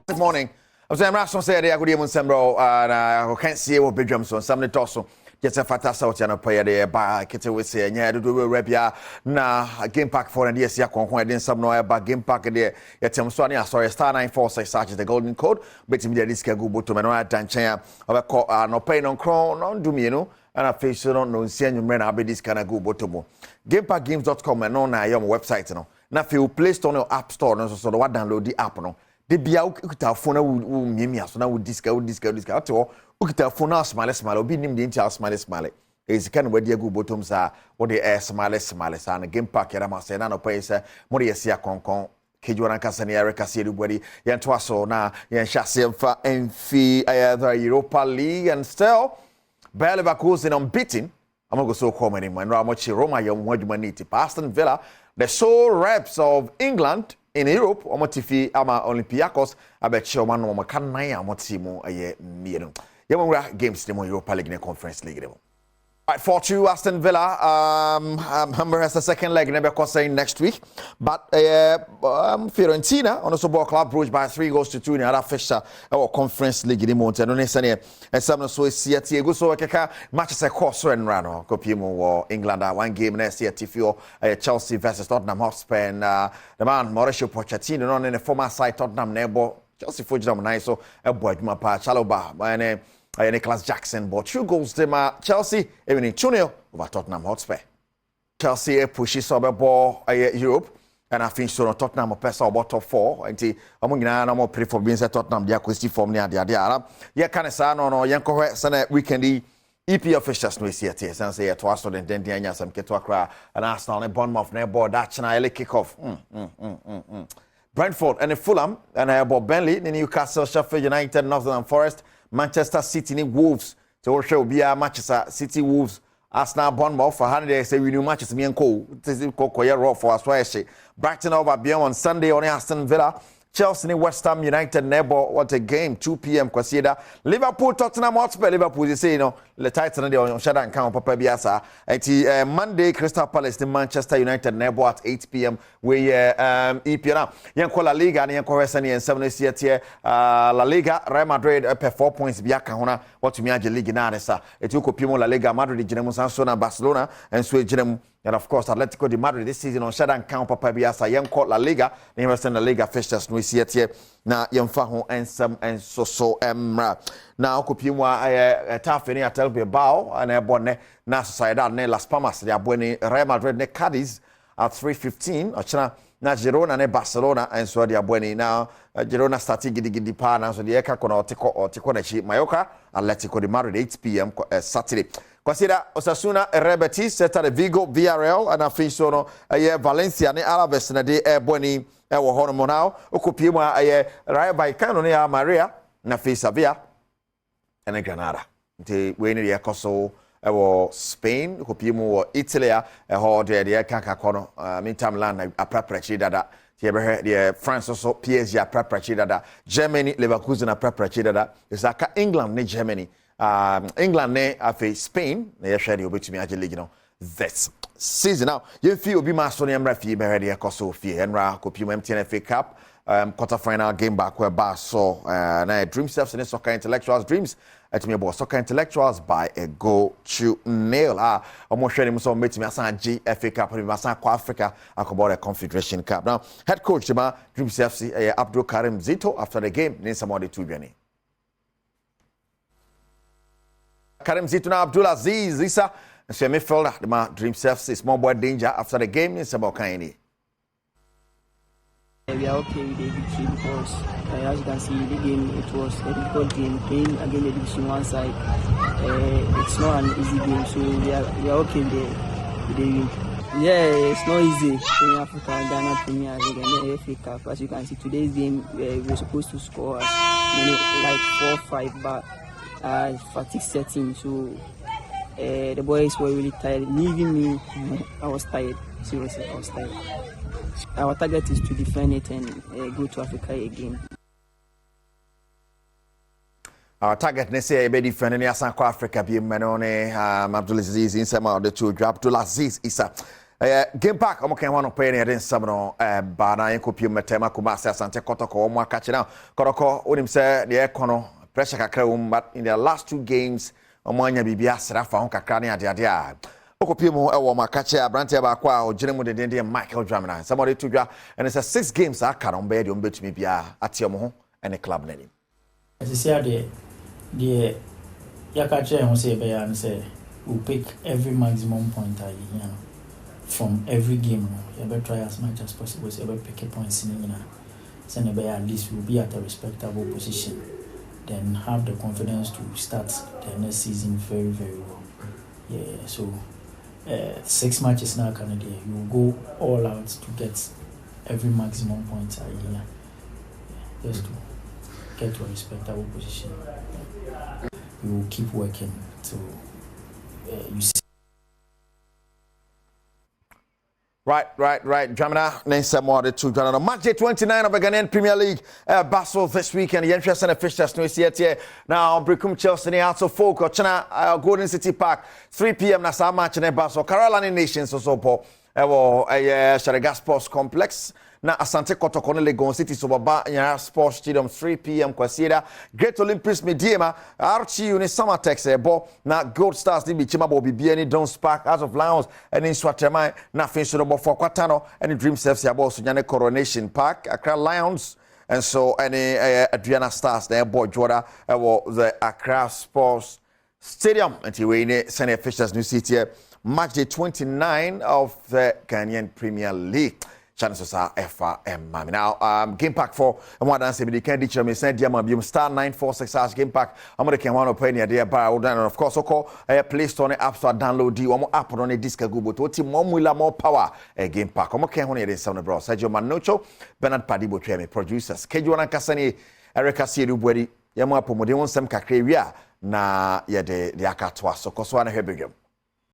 Good morning. I'm saying Rason said I could even sembro and I can't see what Badwam so some the tosso. Just a fantastic out and pay there by Kitty we say yeah do repia na game pack for the year kon den some no about game pack there yet so sorry star 946 search the golden code but me this go bottom and I dan chen no pay no crown no do me you know and I face no nsia nyumre na be this kind of go bottom gamepackgames.com and on na your website no na feel Play Store no App Store no so what download the app no de bia ukita phone na wo miamia so na wo diska ato ukita phone na smile obi nim de ntia smile ezika na wadi agu bottom sa wo de smile sa na game pack era ma say na no pay say mo de yesia konkon kejuana kasa na Erica see everybody yen to aso na yen hyase mfa emfi the Europa League and still Bayer Leverkusen unbeaten. I'm going to go so common in Roma yam wadjumaniti Aston Villa the sole reps of England in Europe omotifi ama Olympiacos abeche man no makan nan amotimo aye mienu yamura games demo Europa League and Conference League demo. Right, 4-2 Aston Villa Humber has the second leg never saying next week but Fiorentina on the Football Club Bruges by 3-2 in other fixture our Conference League demo and no nesane and some so CT go so keka matches a course and run kopimo England one game next CT Chelsea versus Tottenham Hotspur and the man Mauricio Pochettino on in the former side Tottenham nebo Chelsea Fujinam nice so a boy pa Chaloba and Nicholas Jackson but 2 goals to Chelsea even in 2-0 over Tottenham Hotspur. Chelsea pushes over ball Europe and I think so Tottenham pesa about top 4 and among na more pray for being Tottenham dia questi form near dia ya kan sa no yanko sana weekend EP officials no see it and say to us den den anya sam keto akra and Arsenal and Bournemouth na ball that china kick off Brentford and Fulham and about Burnley Newcastle Sheffield United Northern Forest Manchester City ni Wolves so we show be a Manchester City Wolves Arsenal Bournemouth for 100 say we new matches me and co raw for us why she Brighton over beyond on Sunday on Aston Villa Chelsea ni West Ham United neighbor what a game 2 p.m. consider Liverpool Tottenham Hotspur Liverpool they say you know the title they on shut down count papa biasa and Monday Crystal Palace ni Manchester United neighbor at 8 p.m. we EP now yanko La Liga and yanko Resani and 7 La Liga Real Madrid per 4 points biaka hona what to me aje league na nesa etuko pimo La Liga Madrid jinemu Sansona Barcelona and so jinemu and of course Atletico de Madrid this season on shut down count papa biasa yanko La Liga ni Western La Liga fixtures no see here na yemfa ho ensem enso emra na okopimwa tafe ni Atletico Bilbao and ebonne na Sociedad ne Las Palmas de abone Real Madrid ne Cadiz at 3:15 ochina na Girona ne Barcelona and so de abone now Girona starting gidi pa na so de eka kono otiko na chi Mallorca Atletico de Madrid 8 p.m. Saturday. Consider Osasuna Betis Celta Vigo Villarreal and aficiono Valencia ne Alaves na de eboni wo hono now okopimwa Rayo Vallecano ne Maria na Sevilla and Granada nti we ne yakoso ewo Spain kopimo Italy ho de kaka kono Inter Milan apraprachi dada the France also PSG apraprachi dada Germany Leverkusen apraprachi dada isaka England ne Germany England ne afi Spain na yehwede obetumi age league no this season now you feel obi maso ne mra fie behwede yakoso fie enra kopimo MTN FA Cup quarter final game back where bar so na Dream Steps and Soccer Intellectuals Dreams at me about Soccer Intellectuals by a goal to nail almost sharing so meet me asan GFA Cup and asan kwa Africa about a Confederation Cup now head coach Jima Dream Steps Abdul Karim Zito after the game in some of the two journey Karim Zito na Abdul Aziz Isa so midfielder the Dream Steps is more boy danger after the game in some kind we are okay with the victory because as you can see the game it was a difficult game playing against the division 1 side it's not an easy game so we are okay with the win. Yeah, it's not easy in Africa Ghana Premier League and the FA Cup. As you can see today's game we were supposed to score like 4-5 but fatigue setting so the boys were really tired leaving me. I was tired, seriously I was tired. Our target is to defend it and go to Africa again. Our target ne say be defend ni asan kwa Africa bi menone Abdul Aziz in some of the two Abdul Aziz Isa game pack omo kan wano pay ne den sam no ba na yen kopiem metema kuma asante kotoko omo akache na koroko onim se de ekono pressure kakra but in their last 2 games omo anya bibia srafa ho kakra ne ade a okopiem e wo makache abrante ba kwa ogire mu de Michael Dramina somebody to dwa and it's a 6 games aka no be de ombetumi bia atie mo ho ene club nani say the yakache ho say be ya say we pick every maximum point from every game. You better try as much as possible. So you better pick a points in so at least we'll be at a respectable position. Then have the confidence to start the next season very, very well. Yeah, so 6 matches now Canada. You will go all out to get every maximum point just to get to a respectable position. You will keep working to you see. Right. Dramina, Nensa more the 2 Dramina. Match day 29 of the Ghanaian Premier League. Basel this weekend. The interest and the fixtures no here. Now, Brickum Chelsea, the Hearts of Folk, China, Golden City Park, 3 p.m. That's our match in Basel. Carolina Nations also po. Sharaga Sports Complex. Na Asante Kotoko ne Legon City so baba Nyara Sports Stadium 3 p.m. kwasieda Great Olympics Mediema RTU ne Summertex ebo na Gold Stars ni bichima bo bibia ni Don Spark House of Lions eni Swatema na finso no bo kwatano eni Dream Self ya bo so nyane Coronation Park Accra Lions and so any Adriana Stars na ebo Joda the Accra Sports Stadium until we ne senior officials new city match day 29 of the Ghanaian Premier League. Chances are FRM Mami. Now, game pack for one dance with the candy chum is sent Diamond star 946 game pack. I'm going to come on open there by and of course, call a Play Store and App Store download the one app on a disc Google to more power a game pack. I'm okay on it is sound bro. Sergio Manocho, Bernard Padibo Treme, producers, Kejuan and Cassani, Erica Siru Bwedi, Yama Pomodon, some Kakria, na yede de akatwa so koswa na hebegem.